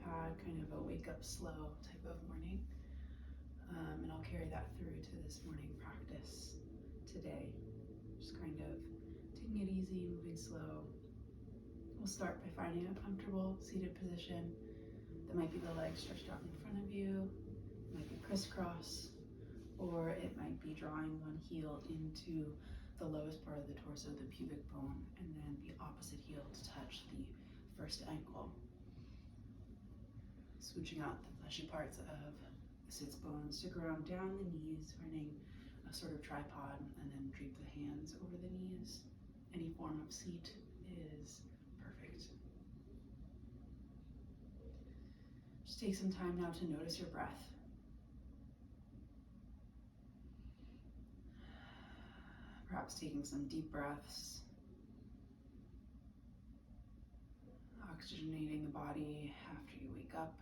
had kind of a wake up slow type of morning. And I'll carry that through to this morning practice today. Just kind of taking it easy, moving slow. We'll start by finding a comfortable seated position. That might be the legs stretched out in front of you, it might be crisscross, or it might be drawing one heel into the lowest part of the torso, the pubic bone, and then the opposite heel to touch the first ankle. Switching out the fleshy parts of the sits bones to ground down the knees, finding a sort of tripod, and then drape the hands over the knees. Any form of seat is perfect. Just take some time now to notice your breath. Perhaps taking some deep breaths, oxygenating the body after you wake up.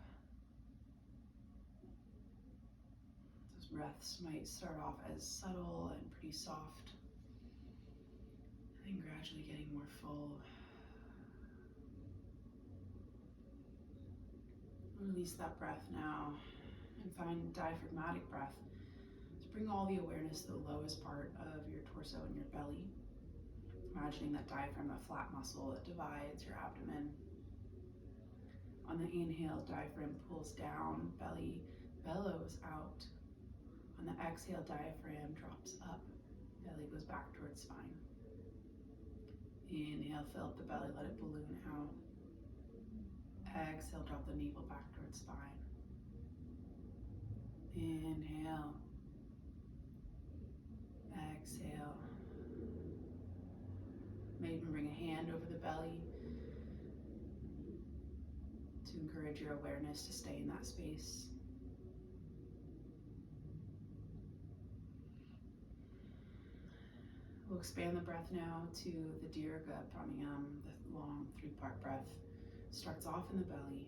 Those breaths might start off as subtle and pretty soft, and then gradually getting more full. Release that breath now and find diaphragmatic breath. Bring all the awareness to the lowest part of your torso and your belly. Imagining that diaphragm, a flat muscle that divides your abdomen. On the inhale, diaphragm pulls down, belly bellows out. On the exhale, diaphragm drops up, belly goes back towards spine. Inhale, fill up the belly, let it balloon out. Exhale, drop the navel back towards spine. Inhale. Exhale. Maybe bring a hand over the belly to encourage your awareness to stay in that space. We'll expand the breath now to the Dhirga pranayam, the long 3-part breath. Starts off in the belly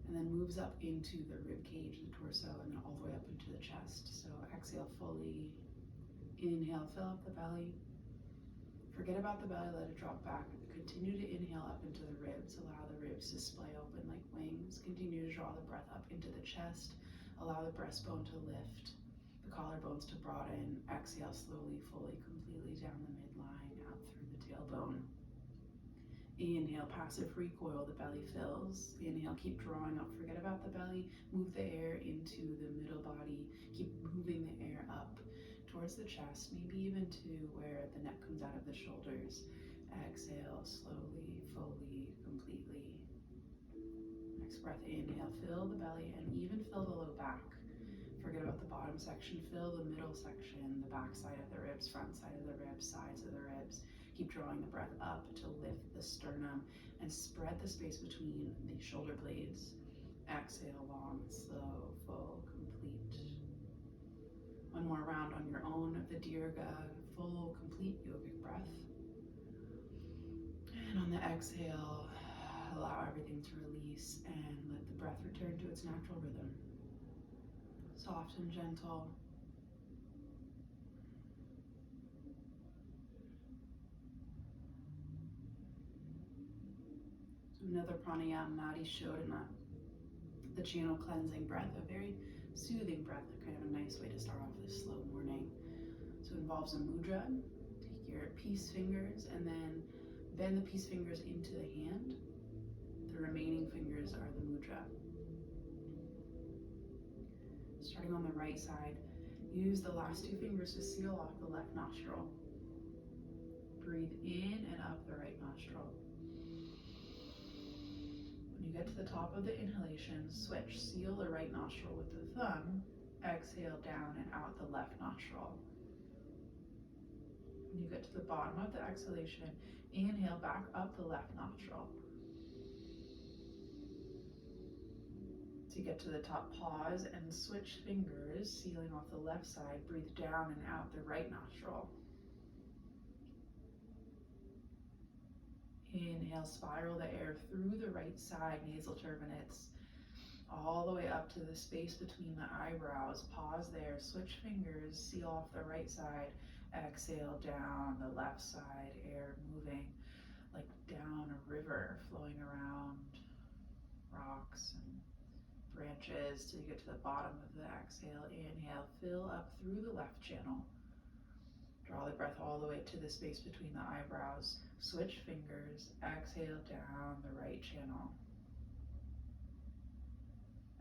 and then moves up into the rib cage, the torso, and then all the way up into the chest. So exhale fully. Inhale, fill up the belly. Forget about the belly, let it drop back. Continue to inhale up into the ribs. Allow the ribs to splay open like wings. Continue to draw the breath up into the chest. Allow the breastbone to lift, the collarbones to broaden. Exhale slowly, fully, completely down the midline, out through the tailbone. Inhale, passive recoil, the belly fills. Inhale, keep drawing up, forget about the belly. Move the air into the middle body. Keep moving the air up towards the chest, maybe even to where the neck comes out of the shoulders. Exhale, slowly, fully, completely. Next breath, inhale, fill the belly and even fill the low back. Forget about the bottom section, fill the middle section, the back side of the ribs, front side of the ribs, sides of the ribs. Keep drawing the breath up to lift the sternum and spread the space between the shoulder blades. Exhale, long, slow, full, complete. One more round on your own of the Dhirga, full, complete yogic breath. And on the exhale, allow everything to release and let the breath return to its natural rhythm. Soft and gentle. Another pranayam, Nadi, shodana, the channel cleansing breath, a very soothing breath, kind of a nice way to start off this slow morning. So it involves a mudra. Take your peace fingers and then bend the peace fingers into the hand. The remaining fingers are the mudra. Starting on the right side, use the last 2 fingers to seal off the left nostril. Breathe in and up the right nostril. When you get to the top of the inhalation, switch. Seal the right nostril with the thumb. Exhale down and out the left nostril. When you get to the bottom of the exhalation, inhale back up the left nostril. To get to the top, pause and switch fingers, sealing off the left side. Breathe down and out the right nostril. Inhale, spiral the air through the right side, nasal turbinates, all the way up to the space between the eyebrows. Pause there, switch fingers, seal off the right side. Exhale down the left side, air moving like down a river, flowing around, rocks, stretches till you get to the bottom of the exhale. Inhale, fill up through the left channel. Draw the breath all the way to the space between the eyebrows. Switch fingers. Exhale down the right channel.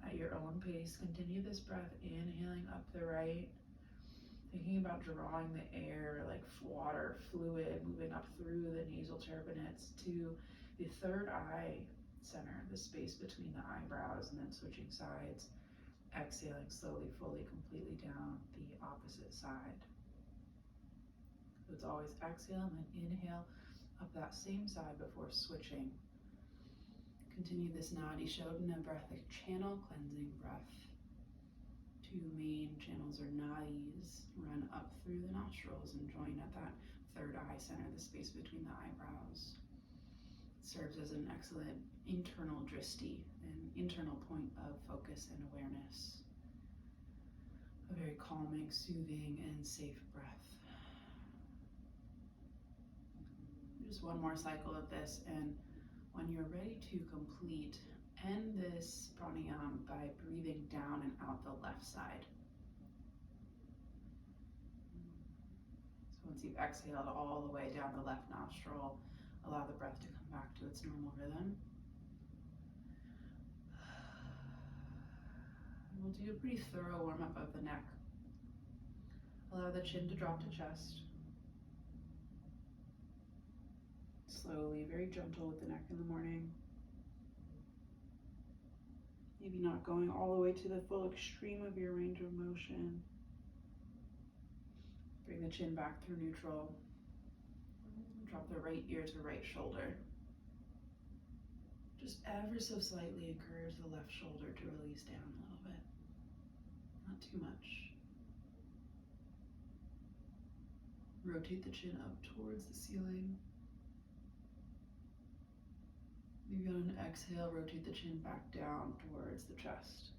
At your own pace, continue this breath, inhaling up the right, thinking about drawing the air like water, fluid, moving up through the nasal turbinates to the third eye center, the space between the eyebrows, and then switching sides, exhaling slowly, fully, completely down the opposite side. So it's always exhale and then inhale up that same side before switching. Continue this Nadi shodana breath, a channel cleansing breath. Two main channels or nadis run up through the nostrils and join at that third eye center, the space between the eyebrows. It serves as an excellent internal dristi, an internal point of focus and awareness. A very calming, soothing, and safe breath. Just one more cycle of this, and when you're ready to complete, end this pranayam by breathing down and out the left side. So once you've exhaled all the way down the left nostril, allow the breath to come back to its normal rhythm. We'll do a pretty thorough warm-up of the neck. Allow the chin to drop to chest. Slowly, very gentle with the neck in the morning. Maybe not going all the way to the full extreme of your range of motion. Bring the chin back through neutral. Drop the right ear to right shoulder. Just ever so slightly encourage the left shoulder to release down a little bit. Not too much. Rotate the chin up towards the ceiling. Maybe on an exhale, rotate the chin back down towards the chest.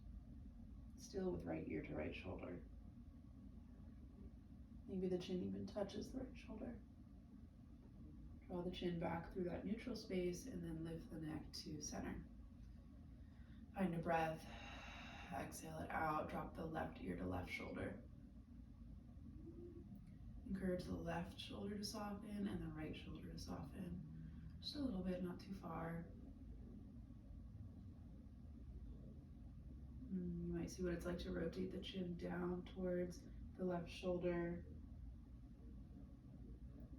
Still with right ear to right shoulder. Maybe the chin even touches the right shoulder. Draw the chin back through that neutral space and then lift the neck to center. Find a breath. Exhale it out. Drop the left ear to left shoulder. Encourage the left shoulder to soften and the right shoulder to soften. Just a little bit, not too far. You might see what it's like to rotate the chin down towards the left shoulder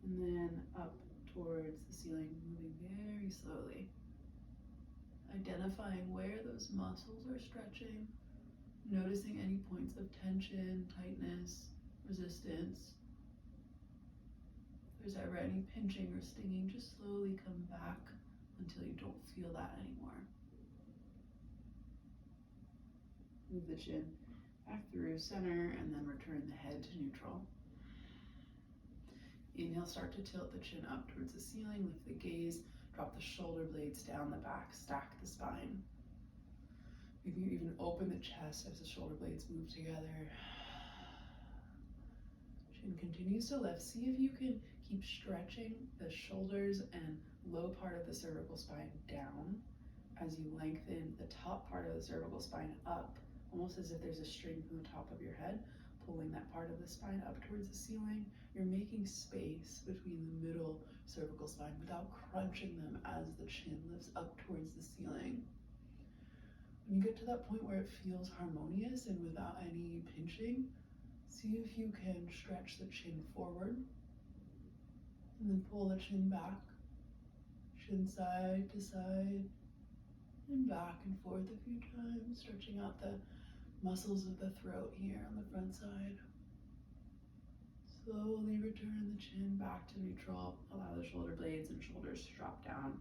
and then up towards the ceiling, moving very slowly. Identifying where those muscles are stretching, noticing any points of tension, tightness, resistance. If there's ever any pinching or stinging, just slowly come back until you don't feel that anymore. Move the chin back through center and then return the head to neutral. Inhale, start to tilt the chin up towards the ceiling, lift the gaze, drop the shoulder blades down the back, stack the spine. Maybe you even open the chest as the shoulder blades move together. Chin continues to lift. See if you can keep stretching the shoulders and low part of the cervical spine down as you lengthen the top part of the cervical spine up, almost as if there's a string from the top of your head, pulling that part of the spine up towards the ceiling. You're making space between the middle cervical spine without crunching them as the chin lifts up towards the ceiling. When you get to that point where it feels harmonious and without any pinching, see if you can stretch the chin forward and then pull the chin back, chin side to side, and back and forth a few times, stretching out the muscles of the throat here on the front side. Slowly return the chin back to neutral. Allow the shoulder blades and shoulders to drop down.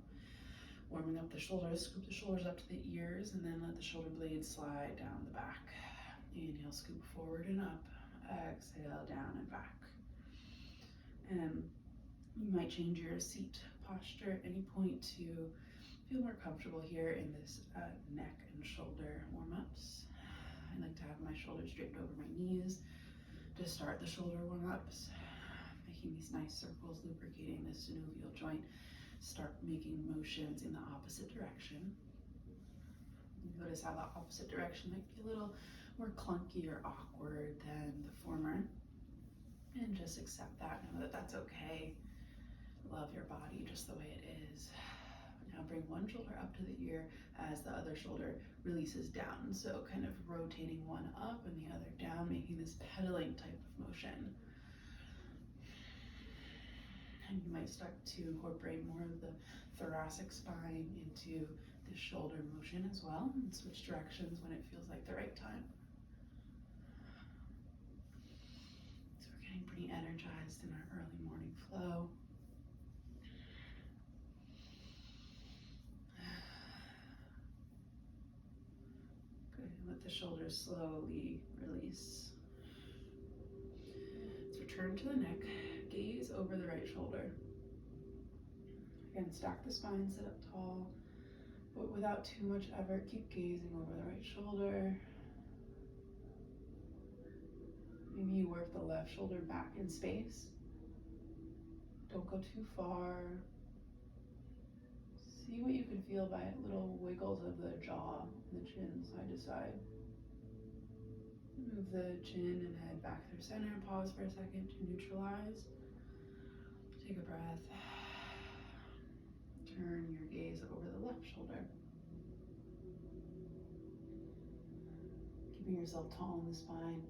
Warming up the shoulders, scoop the shoulders up to the ears and then let the shoulder blades slide down the back. Inhale, scoop forward and up. Exhale, down and back. And you might change your seat posture at any point to feel more comfortable here in this neck and shoulder warm-ups. I like to have my shoulders draped over my knees to start the shoulder warm-ups, making these nice circles, lubricating the synovial joint. Start making motions in the opposite direction. Notice how the opposite direction might be a little more clunky or awkward than the former. And just accept that, know that that's okay. Love your body just the way it is. Now bring one shoulder up to the ear as the other shoulder releases down. So kind of rotating one up and the other down, making this pedaling type of motion. And you might start to incorporate more of the thoracic spine into the shoulder motion as well, and switch directions when it feels like the right time. So we're getting pretty energized in our early morning flow. Good, let the shoulders slowly release. Let's return to the neck, gaze over the right shoulder. Again, stack the spine, sit up tall, but without too much effort, keep gazing over the right shoulder. Maybe you work the left shoulder back in space. Don't go too far. See what you can feel by little wiggles of the jaw, the chin side to side. Move the chin and head back through center. Pause for a second to neutralize. Take a breath. Turn your gaze over the left shoulder. Keeping yourself tall in the spine.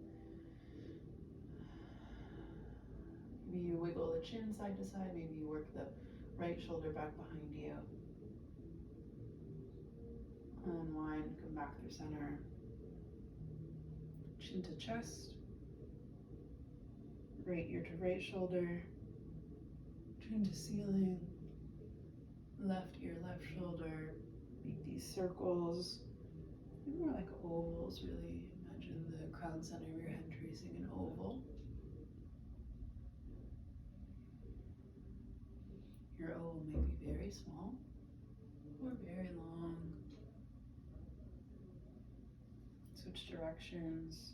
Maybe you wiggle the chin side to side. Maybe you work the right shoulder back behind you. Unwind, come back through center. Chin to chest. Right ear to right shoulder. Chin to ceiling. Left ear, left shoulder. Make these circles. More like ovals, really. Imagine the crown center of your head tracing an oval. Your oval may be very small or very long. Switch directions.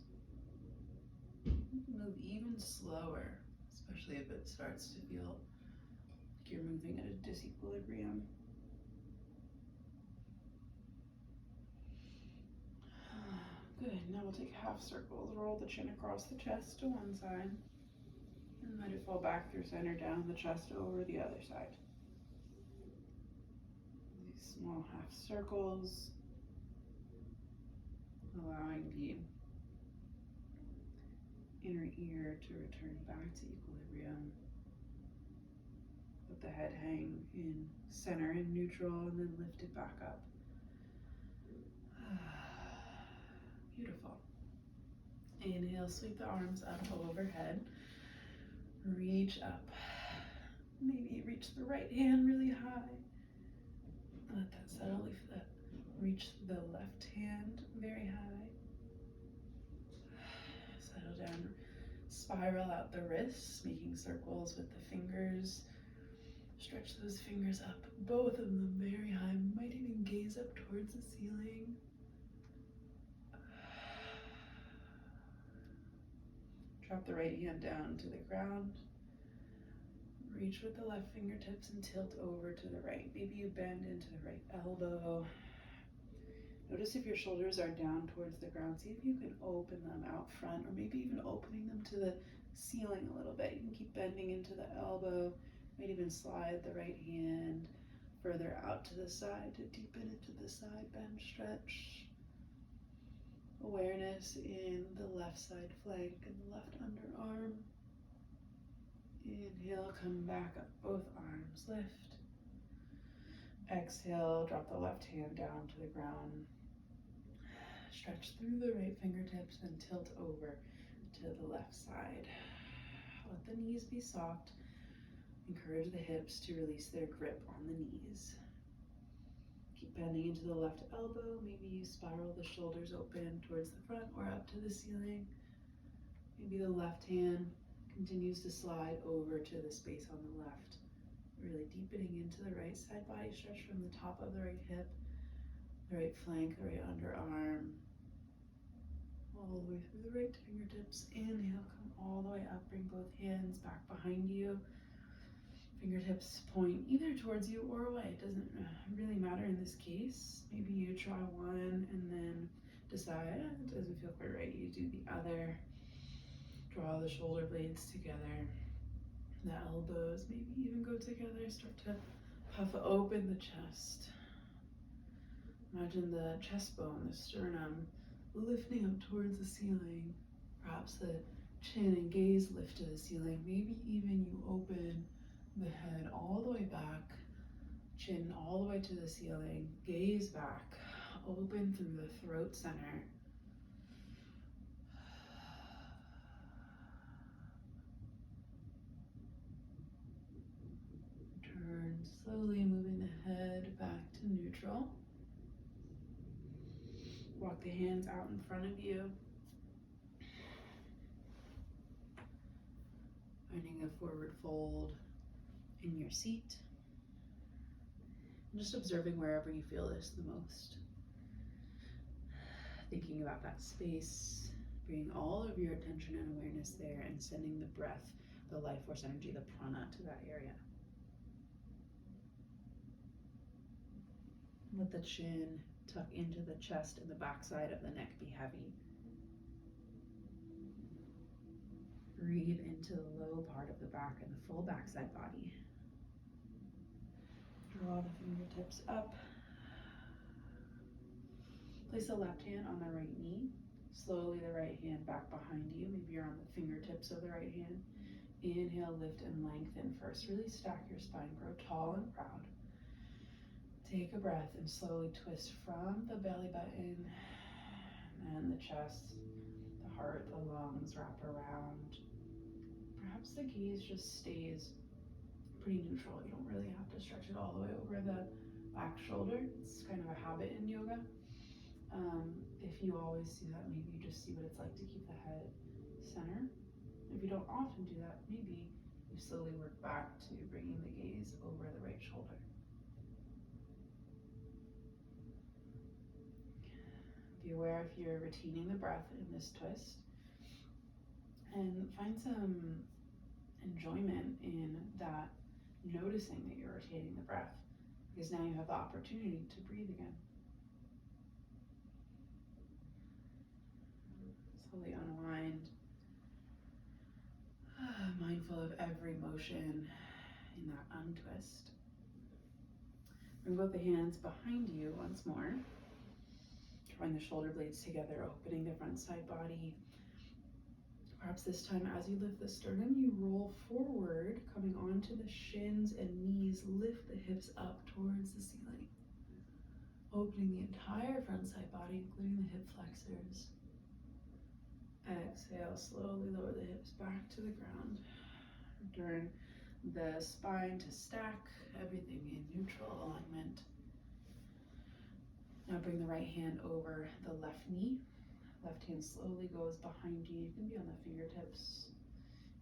Move even slower, especially if it starts to feel like you're moving at a disequilibrium. Good, now we'll take half circles. Roll the chin across the chest to one side and let it fall back through center, down the chest over the other side. These small half circles, allowing the inner ear to return back to equilibrium. Let the head hang in center and neutral and then lift it back up. Beautiful. Inhale, sweep the arms up overhead. Reach up. Maybe reach the right hand really high. Let that settle. Reach the left hand very high. Settle down. Spiral out the wrists, making circles with the fingers. Stretch those fingers up, both of them very high. Might even gaze up towards the ceiling. Drop the right hand down to the ground. Reach with the left fingertips and tilt over to the right. Maybe you bend into the right elbow. Notice if your shoulders are down towards the ground. See if you can open them out front, or maybe even opening them to the ceiling a little bit. You can keep bending into the elbow. Might even slide the right hand further out to the side to deepen into the side bend stretch. Awareness in the left side flank and the left underarm. Inhale, come back up, both arms lift. Exhale, drop the left hand down to the ground. Stretch through the right fingertips and tilt over to the left side. Let the knees be soft. Encourage the hips to release their grip on the knees. Keep bending into the left elbow. Maybe you spiral the shoulders open towards the front or up to the ceiling. Maybe the left hand continues to slide over to the space on the left. Really deepening into the right side body stretch from the top of the right hip, the right flank, the right underarm, all the way through the right fingertips. Inhale, come all the way up, bring both hands back behind you. Fingertips point either towards you or away. It doesn't really matter in this case. Maybe you try one and then decide it doesn't feel quite right. You do the other. Draw the shoulder blades together. The elbows maybe even go together. Start to puff open the chest. Imagine the chest bone, the sternum, lifting up towards the ceiling. Perhaps the chin and gaze lift to the ceiling. Maybe even you open the head all the way back, chin all the way to the ceiling, gaze back, open through the throat center. Turn, slowly moving the head back to neutral. Walk the hands out in front of you. Finding a forward fold in your seat. And just observing wherever you feel this the most. Thinking about that space, bringing all of your attention and awareness there and sending the breath, the life force energy, the prana to that area. Let the chin tuck into the chest and the backside of the neck be heavy. Breathe into the low part of the back and the full backside body. Draw the fingertips up. Place the left hand on the right knee. Slowly the right hand back behind you. Maybe you're on the fingertips of the right hand. Inhale, lift and lengthen first. Really stack your spine. Grow tall and proud. Take a breath and slowly twist from the belly button and the chest, the heart, the lungs wrap around. Perhaps the gaze just stays pretty neutral. You don't really have to stretch it all the way over the back shoulder. It's kind of a habit in yoga. If you always do that, maybe you just see what it's like to keep the head center. If you don't often do that, maybe you slowly work back to bringing the gaze over the right shoulder. Be aware if you're retaining the breath in this twist, and find some enjoyment in that, noticing that you're retaining the breath, because now you have the opportunity to breathe again. Slowly unwind, mindful of every motion in that untwist. Bring both the hands behind you once more. Drawing the shoulder blades together, opening the front side body. Perhaps this time as you lift the sternum, you roll forward, coming onto the shins and knees. Lift the hips up towards the ceiling. Opening the entire front side body, including the hip flexors. Exhale, slowly lower the hips back to the ground. Return the spine to stack, everything in neutral alignment. Now bring the right hand over the left knee. Left hand slowly goes behind you. You can be on the fingertips.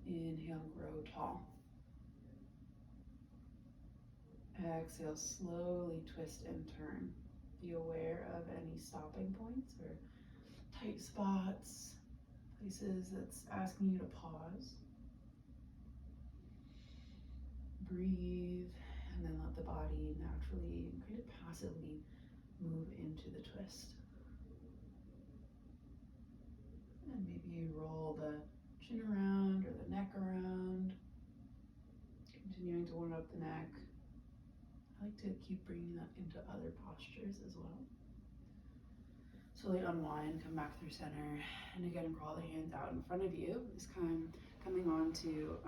Inhale, grow tall. Exhale, slowly twist and turn. Be aware of any stopping points or tight spots, places that's asking you to pause. Breathe, and then let the body naturally, kind of passively move into the twist. And maybe you roll the chin around or the neck around, continuing to warm up the neck. I like to keep bringing that into other postures as well. Slowly unwind, come back through center, and again crawl the hands out in front of you. This time coming on to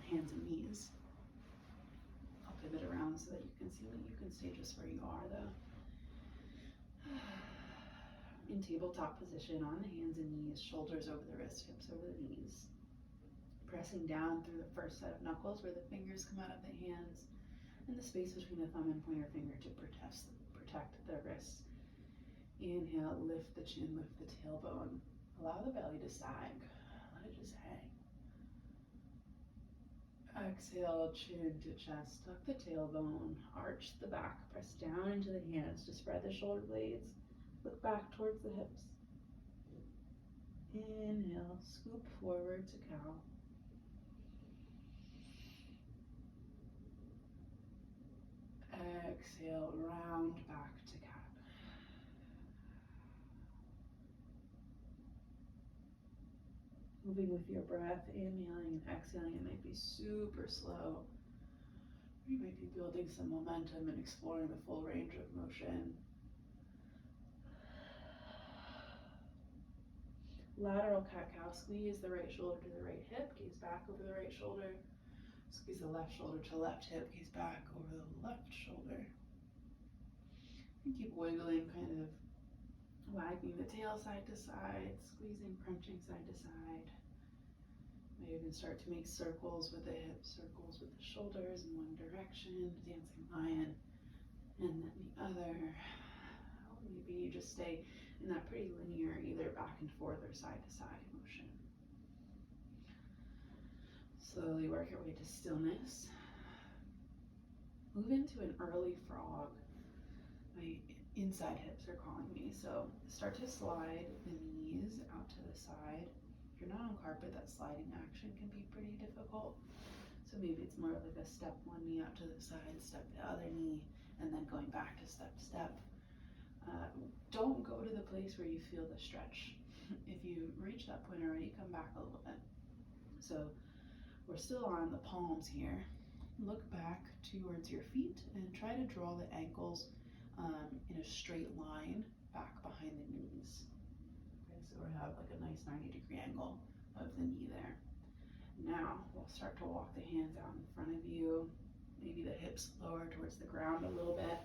hands and knees. I'll pivot around so that you can see that you can stay just where you are though. In tabletop position on the hands and knees, shoulders over the wrists, hips over the knees. Pressing down through the first set of knuckles where the fingers come out of the hands, and the space between the thumb and pointer finger to protect the wrists. Inhale, lift the chin, lift the tailbone. Allow the belly to sag. Let it just hang. Exhale, chin to chest. Tuck the tailbone. Arch the back. Press down into the hands to spread the shoulder blades. Look back towards the hips. Inhale, scoop forward to cow. exhale, round back to cat. Moving with your breath, inhaling and exhaling. It might be super slow. You might be building some momentum and exploring the full range of motion. Lateral cat-cow, squeeze the right shoulder to the right hip, gaze back over the right shoulder. Squeeze the left shoulder to left hip, gaze back over the left shoulder. And keep wiggling, kind of wagging the tail side to side, squeezing, crunching side to side. Maybe even start to make circles with the hips, circles with the shoulders in one direction, dancing lion, and then the other. Maybe you just stay in that pretty linear, either back and forth or side to side motion. Slowly work your way to stillness. Move into an early frog. My inside hips are calling me, so start to slide the knees out to the side. If you're not on carpet, that sliding action can be pretty difficult. So maybe it's more like a step one knee out to the side, step the other knee, and then going back to step. Don't go to the place where you feel the stretch. If you reach that point already, come back a little bit. So we're still on the palms here. Look back towards your feet and try to draw the ankles in a straight line back behind the knees. Okay, so we have like a nice 90-degree angle of the knee there. Now we'll start to walk the hands out in front of you. Maybe the hips lower towards the ground a little bit.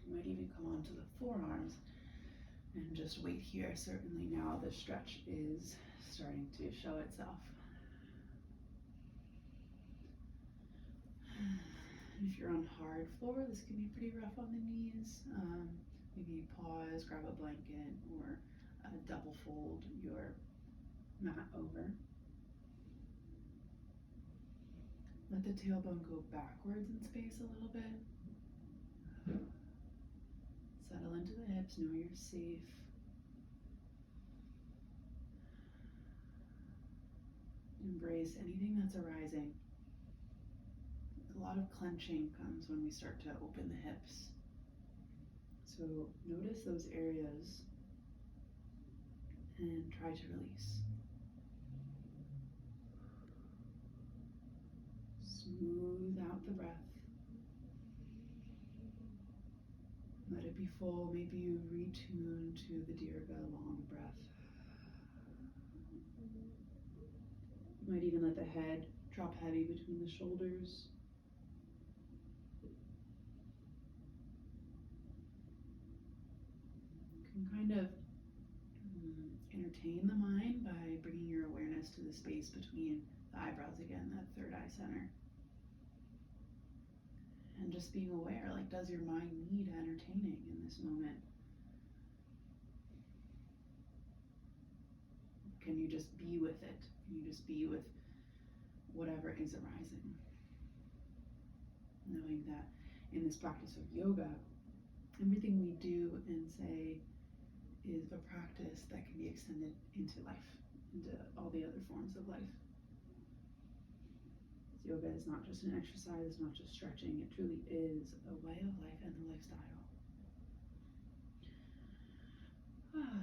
You might even come onto the forearms and just wait here. Certainly now the stretch is starting to show itself. If you're on hard floor, this can be pretty rough on the knees. Maybe pause, grab a blanket, or double fold your mat over. Let the tailbone go backwards in space a little bit. Settle into the hips, know you're safe. Embrace anything that's arising. A lot of clenching comes when we start to open the hips. So notice those areas and try to release. Smooth out the breath. Let it be full. Maybe you retune to the Dhirga long breath. You might even let the head drop heavy between the shoulders. You can kind of entertain the mind by bringing your awareness to the space between the eyebrows again, that third eye center. And just being aware, like, does your mind need entertaining in this moment? Can you just be with it? Can you just be with whatever is arising? Knowing that in this practice of yoga, everything we do and say is a practice that can be extended into life, into all the other forms of life. Yoga is not just an exercise, it's not just stretching, it truly is a way of life and a lifestyle.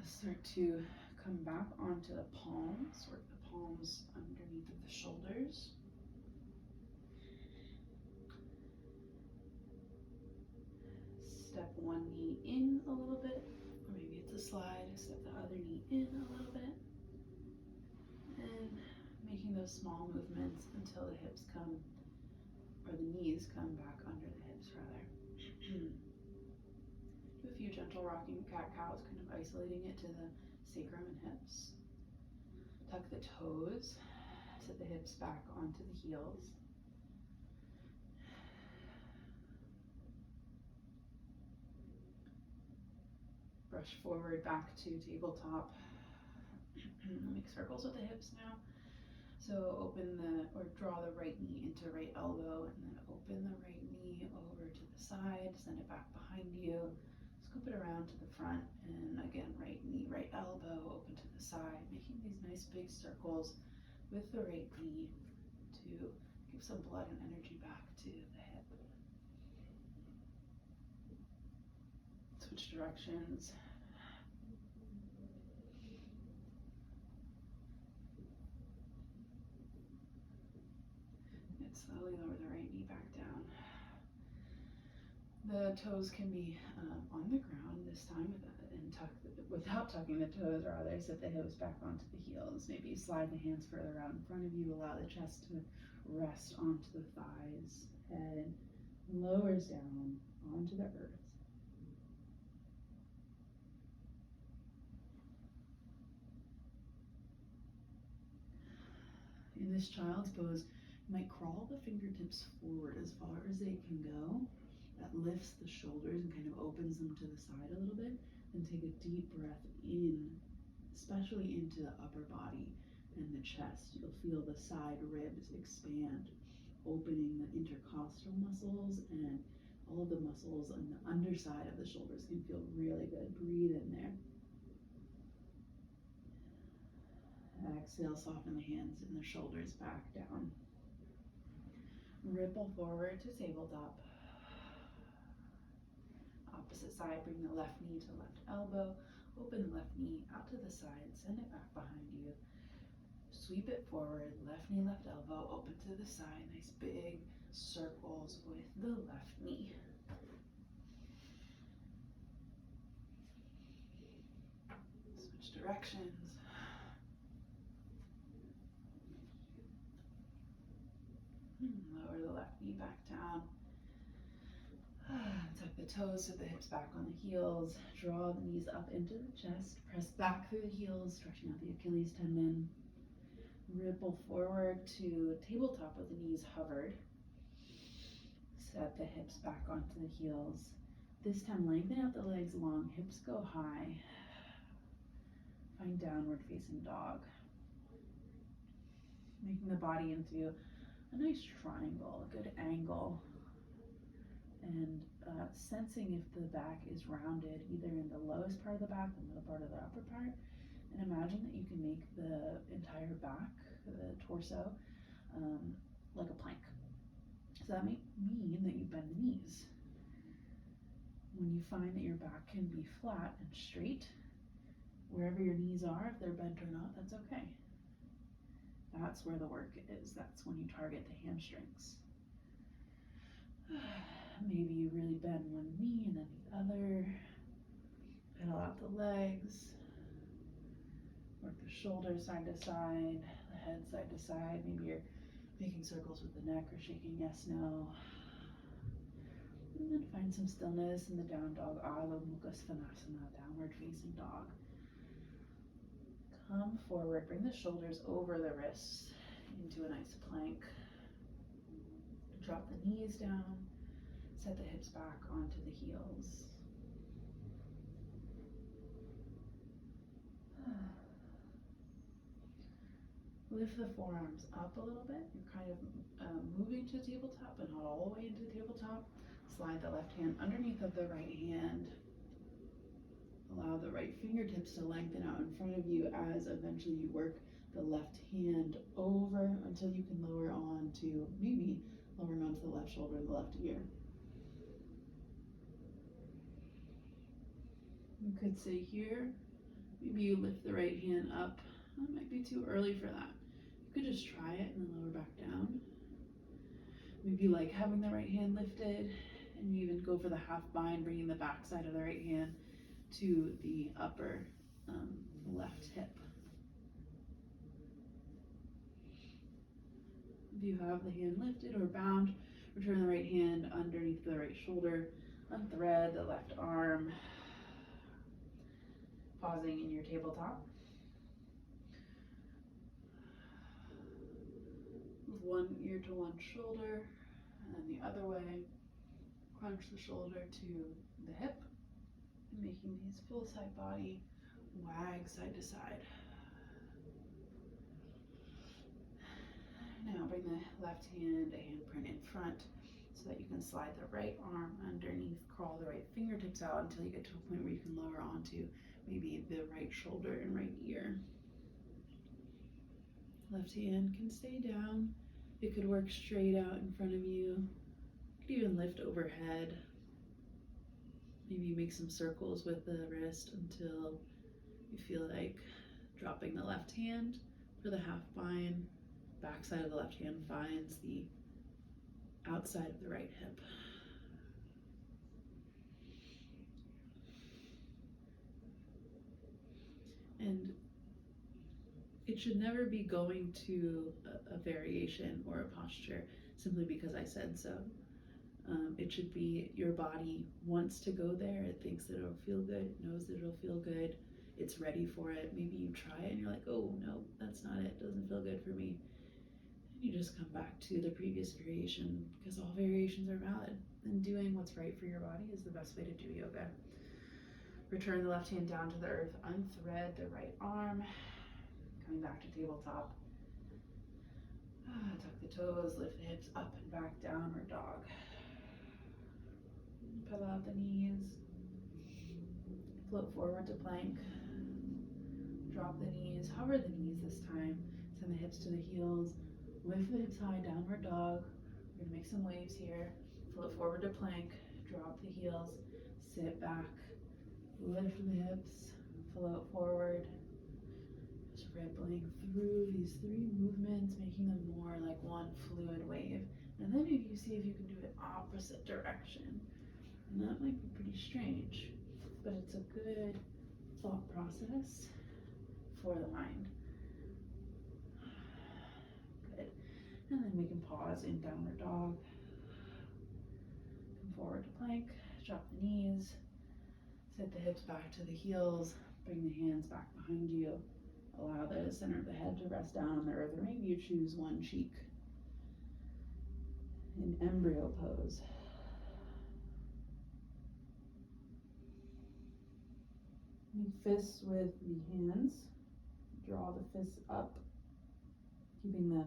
Start to come back onto the palms, work the palms underneath of the shoulders. Step one knee in a little bit, or maybe it's a slide, step the other knee in a little bit. And making those small movements until the hips come, or the knees come back under the hips rather. Do a few gentle rocking cat-cows, kind of isolating it to the sacrum and hips. Tuck the toes, set the hips back onto the heels. Brush forward back to tabletop. Make circles with the hips now. So open or draw the right knee into right elbow, and then open the right knee over to the side, send it back behind you, scoop it around to the front, and again, right knee, right elbow, open to the side, making these nice big circles with the right knee to give some blood and energy back to the hip. Switch directions. And slowly lower the right knee back down. The toes can be on the ground this time without tucking the toes, or rather set the hips back onto the heels. Maybe slide the hands further out in front of you, allow the chest to rest onto the thighs. Head lowers down onto the earth. In this child's pose, you might crawl the fingertips forward as far as they can go. That lifts the shoulders and kind of opens them to the side a little bit. And take a deep breath in, especially into the upper body and the chest. You'll feel the side ribs expand, opening the intercostal muscles, and all of the muscles on the underside of the shoulders can feel really good. Breathe in there. Exhale, soften the hands and the shoulders back down. Ripple forward to tabletop. Opposite side, bring the left knee to left elbow, open the left knee out to the side, send it back behind you. Sweep it forward, left knee, left elbow, open to the side, nice big circles with the left knee. Switch directions. Lower the left knee back down. Tuck the toes, set the hips back on the heels. Draw the knees up into the chest. Press back through the heels, stretching out the Achilles tendon. Ripple forward to tabletop with the knees hovered. Set the hips back onto the heels. This time, lengthen out the legs long, hips go high. Find downward facing dog. Making the body into a nice triangle, a good angle. And sensing if the back is rounded, either in the lowest part of the back, the middle part, or the upper part. And imagine that you can make the entire back, the torso, like a plank. So that may mean that you bend the knees. When you find that your back can be flat and straight, wherever your knees are, if they're bent or not, that's okay. That's where the work is. That's when you target the hamstrings. Maybe you really bend one knee and then the other. Pedal out the legs. Work the shoulders side to side, the head side to side. Maybe you're making circles with the neck or shaking yes, no. And then find some stillness in the down dog, Adho Mukha Svanasana, downward facing dog. Come forward, bring the shoulders over the wrists into a nice plank. Drop the knees down, set the hips back onto the heels. Lift the forearms up a little bit. You're kind of moving to tabletop, but not all the way into tabletop. Slide the left hand underneath of the right hand. Allow the right fingertips to lengthen out in front of you as eventually you work the left hand over until you can lower on to maybe lowering onto the left shoulder and the left ear. You could say here, maybe you lift the right hand up. That might be too early for that. You could just try it and then lower back down. Maybe you like having the right hand lifted, and you even go for the half bind, bringing the back side of the right hand to the upper left hip. If you have the hand lifted or bound, return the right hand underneath the right shoulder, unthread the left arm, pausing in your tabletop. Move one ear to one shoulder, and then the other way. Crunch the shoulder to the hip, and making these full side body wag side to side. Now bring the left hand, a handprint in front, so that you can slide the right arm underneath, crawl the right fingertips out until you get to a point where you can lower onto maybe the right shoulder and right ear. Left hand can stay down. It could work straight out in front of you. You could even lift overhead. Maybe make some circles with the wrist until you feel like dropping the left hand for the half bind. Back side of the left hand finds the outside of the right hip. And it should never be going to a variation or a posture simply because I said so. It should be your body wants to go there. It thinks that it'll feel good, it knows that it'll feel good, it's ready for it. Maybe you try it and you're like, oh no, that's not it, doesn't feel good for me. And you just come back to the previous variation because all variations are valid. And doing what's right for your body is the best way to do yoga. Return the left hand down to the earth, unthread the right arm, coming back to tabletop. Tuck the toes, lift the hips up and back, downward dog. Pedal out the knees, float forward to plank, drop the knees, hover the knees this time, send the hips to the heels, lift the hips high, downward dog. We're gonna make some waves here, float forward to plank, drop the heels, sit back, lift the hips, float forward, just rippling through these three movements, making them more like one fluid wave. And then if you see if you can do it opposite direction. And that might be pretty strange, but it's a good thought process for the mind. Good. And then we can pause in downward dog. Come forward to plank, drop the knees, sit the hips back to the heels, bring the hands back behind you. Allow the center of the head to rest down on the earth, or maybe you choose one cheek in embryo pose. Make fists with the hands. Draw the fists up, keeping the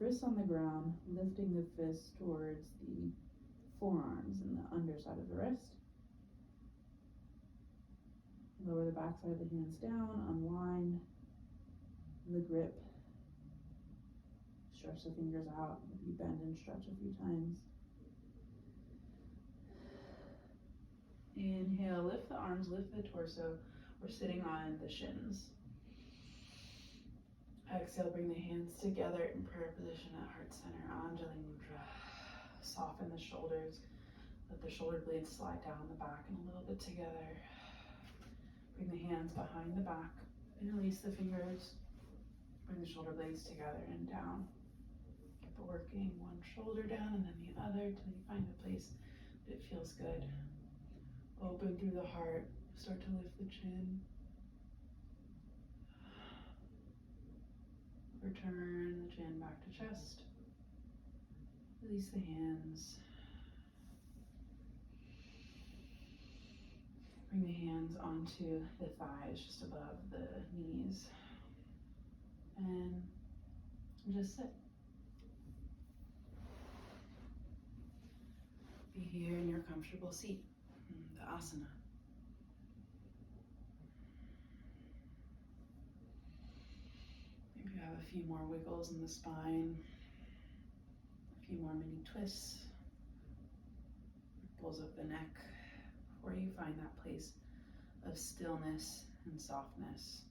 wrists on the ground, lifting the fists towards the forearms and the underside of the wrist. Lower the backside of the hands down, unwind the grip. Stretch the fingers out, maybe bend and stretch a few times. Inhale, lift the arms, lift the torso. We're sitting on the shins. Exhale, bring the hands together in prayer position at heart center, Anjali Mudra. Soften the shoulders. Let the shoulder blades slide down the back and a little bit together. Bring the hands behind the back and release the fingers. Bring the shoulder blades together and down. Keep working one shoulder down and then the other till you find a place that feels good. Open through the heart. Start to lift the chin. Return the chin back to chest. Release the hands. Bring the hands onto the thighs just above the knees. And just sit. Be here in your comfortable seat, the asana. Maybe you have a few more wiggles in the spine, a few more mini twists, ripples of the neck, before you find that place of stillness and softness,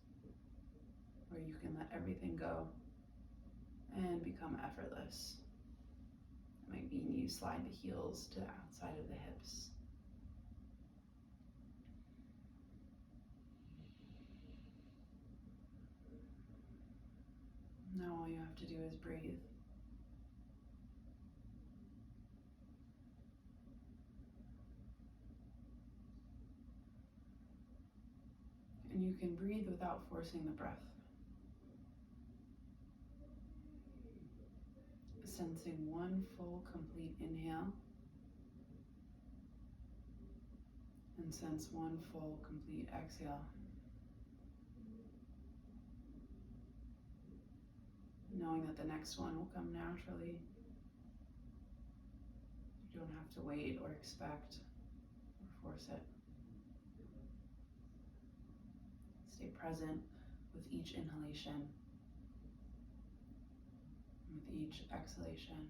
where you can let everything go and become effortless. It might mean you slide the heels to the outside of the hips. Now all you have to do is breathe. And you can breathe without forcing the breath. Sensing one full, complete inhale. And sense one full, complete exhale. Knowing that the next one will come naturally. You don't have to wait or expect or force it. Stay present with each inhalation, with each exhalation.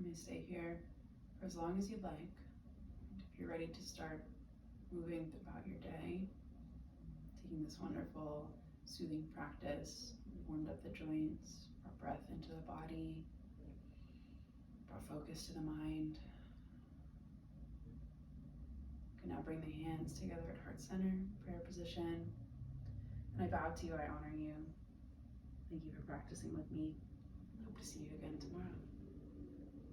You may stay here for as long as you'd like. If you're ready to start moving throughout your day, taking this wonderful soothing practice, warmed up the joints, brought breath into the body, brought focus to the mind. You can now bring the hands together at heart center, prayer position. And I bow to you, I honor you. Thank you for practicing with me. Hope to see you again tomorrow.